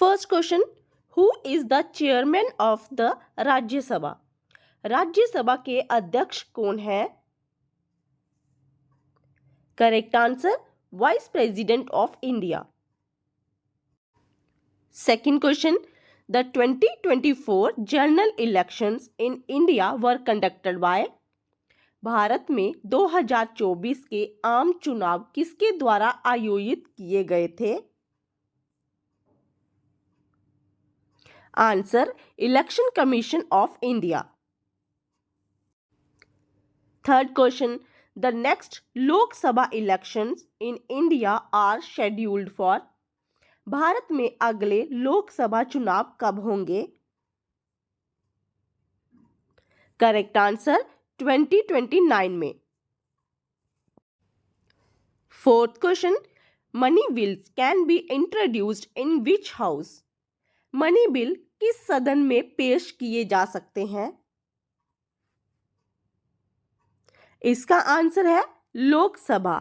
First question, who is the chairman of the Rajya Sabha? Rajya Sabha के अध्यक्ष कौन है? Correct answer, vice president of India. Second question, the 2024 general elections in India were conducted by. Bharat में 2024 के आम चुनाव किसके द्वारा आयोजित किए गए थे? Answer, election commission of India. Third question, the next Lok Sabha elections in India are scheduled for. Bharat में अगले लोकसभा चुनाव कब होंगे? करेक्ट आंसर, 2029 में. Fourth question, money bills can be introduced in which house. Money bill किस सदन में पेश किए जा सकते हैं? इसका आंसर है Lok Sabha.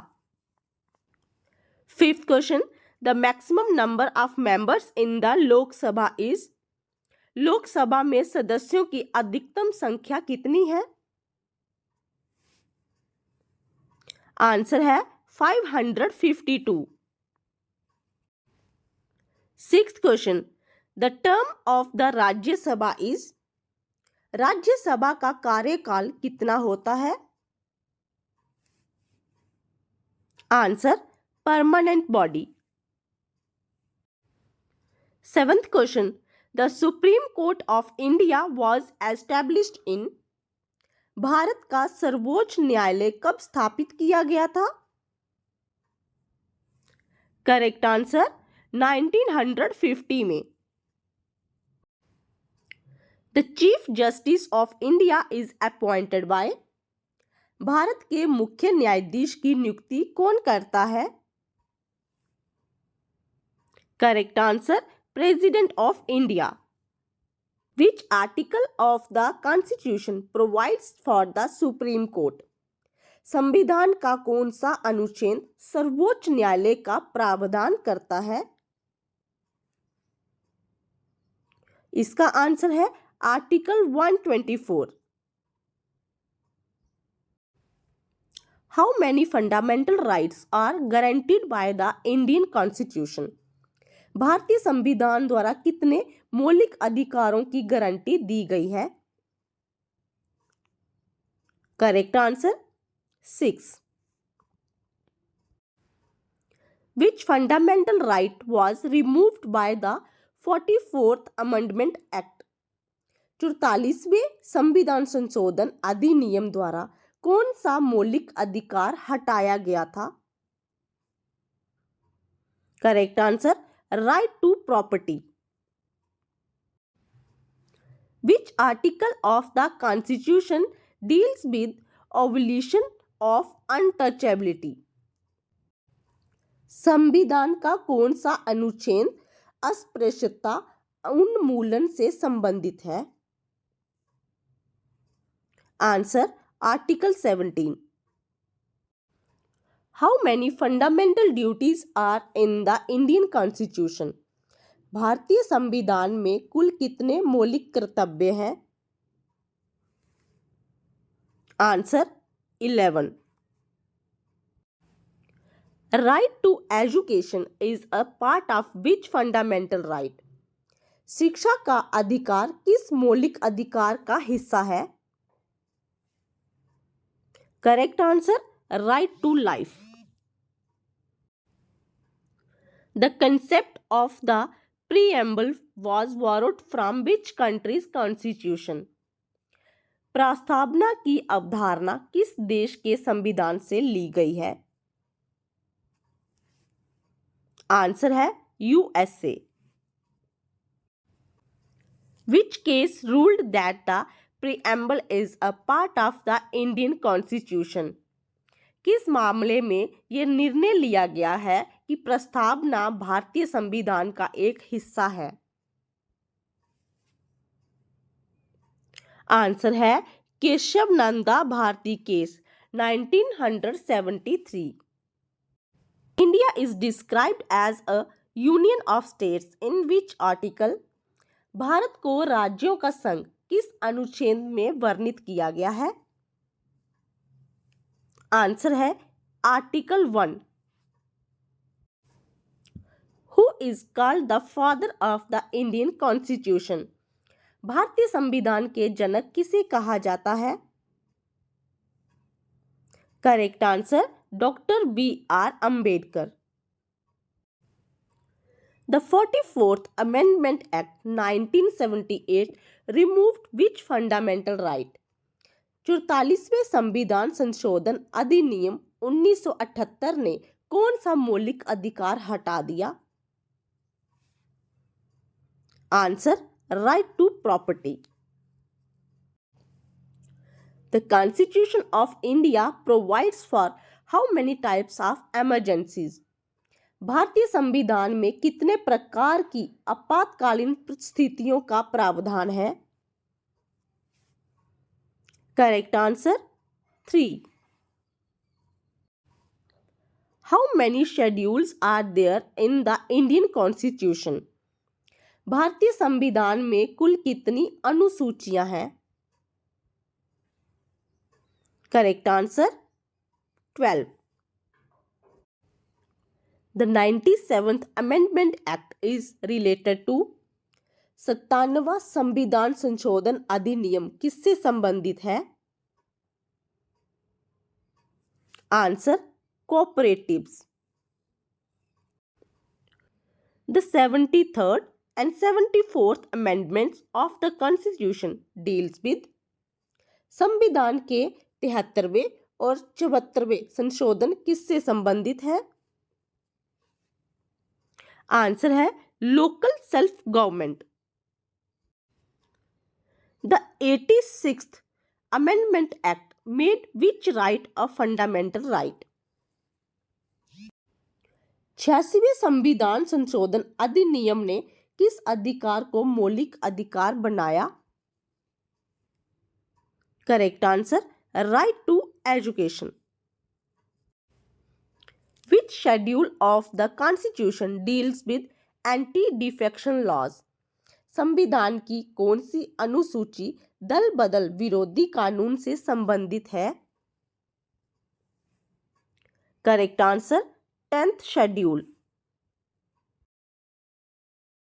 Fifth question, the maximum number of members in the Lok Sabha is. Lok Sabha में सदस्यों की अधिकतम संख्या कितनी है? आंसर है 552. Sixth question, the term of the Rajya Sabha is. Rajya Sabha का कार्यकाल कितना होता है? Answer, permanent body. Seventh question, the supreme court of India was established in. Bharat का सर्वोच्च न्यायालय कब स्थापित किया गया था? करेक्ट आंसर, 1950 में. The chief justice of India is appointed by. Bharat के मुख्य न्यायाधीश की नियुक्ति कौन करता है? Correct answer, president of India. Which article of the constitution provides for the supreme court. संविधान का कौन सा अनुच्छेद सर्वोच्च न्यायालय का प्रावधान करता है? इसका आंसर है article 124. How many fundamental rights are guaranteed by the Indian constitution. भारतीय संविधान द्वारा कितने मौलिक अधिकारों की गारंटी दी गई है? Correct answer, 6. Which fundamental right was removed by the 44th Amendment Act. 44वें संविधान संशोधन अधिनियम द्वारा कौन सा मौलिक अधिकार हटाया गया था? Correct answer, right to property. Which article of the Constitution deals with abolition of untouchability. संविधान का कौन सा अनुच्छेद अस्पृश्यता उन्मूलन से संबंधित है? Answer, article 17. How many fundamental duties are in the Indian Constitution? भारतीय संविधान में कुल कितने मौलिक कर्तव्य हैं? Answer, 11. Right to education is a part of which fundamental right? शिक्षा का अधिकार किस मौलिक अधिकार का हिस्सा है? Correct answer, right to life. The concept of the preamble was borrowed from which country's constitution? प्रस्तावना की अवधारणा किस देश के संविधान से ली गई है? आंसर है USA. Which case ruled that the preamble is a part of the Indian Constitution? किस मामले में यह निर्णय लिया गया है कि प्रस्तावना भारतीय संविधान का एक हिस्सा है? आंसर है Kesavananda Bharati case, 1973. India is described as a union of states in which article? Bharat को राज्यों का संघ किस अनुच्छेद में वर्णित किया गया है? आंसर है article 1। Who is called the father of the Indian constitution? भारतीय संविधान के जनक किसे कहा जाता है? Correct answer doctor B.R. Ambedkar. The 44th Amendment Act 1978 removed which fundamental right? 44वें संविधान संशोधन अधिनियम 1978 ने कौन सा मौलिक अधिकार हटा दिया? Answer right to property. The Constitution of India provides for how many types of emergencies? भारतीय संविधान में कितने प्रकार की आपातकालीन स्थितियों का प्रावधान है? Correct answer 3। How many schedules are there in the Indian constitution? भारतीय संविधान में कुल कितनी अनुसूचियां हैं? Correct answer 12। The 97th Amendment Act is related to? 97वां संविधान संशोधन अधिनियम किससे संबंधित है? Answer cooperatives. The 73rd and 74th Amendments of the Constitution deals with? संविधान के 73वें और 74वें संशोधन किससे संबंधित है? आंसर है local self government. The 86th amendment act made which right a fundamental right? 86वें संविधान संशोधन अधिनियम ने किस अधिकार को मौलिक अधिकार बनाया? Correct answer right to education. Which schedule of the Constitution deals with anti-defection laws? संविधान की कौन सी अनुसूची दल बदल विरोधी कानून से संबंधित है? Correct answer 10th schedule.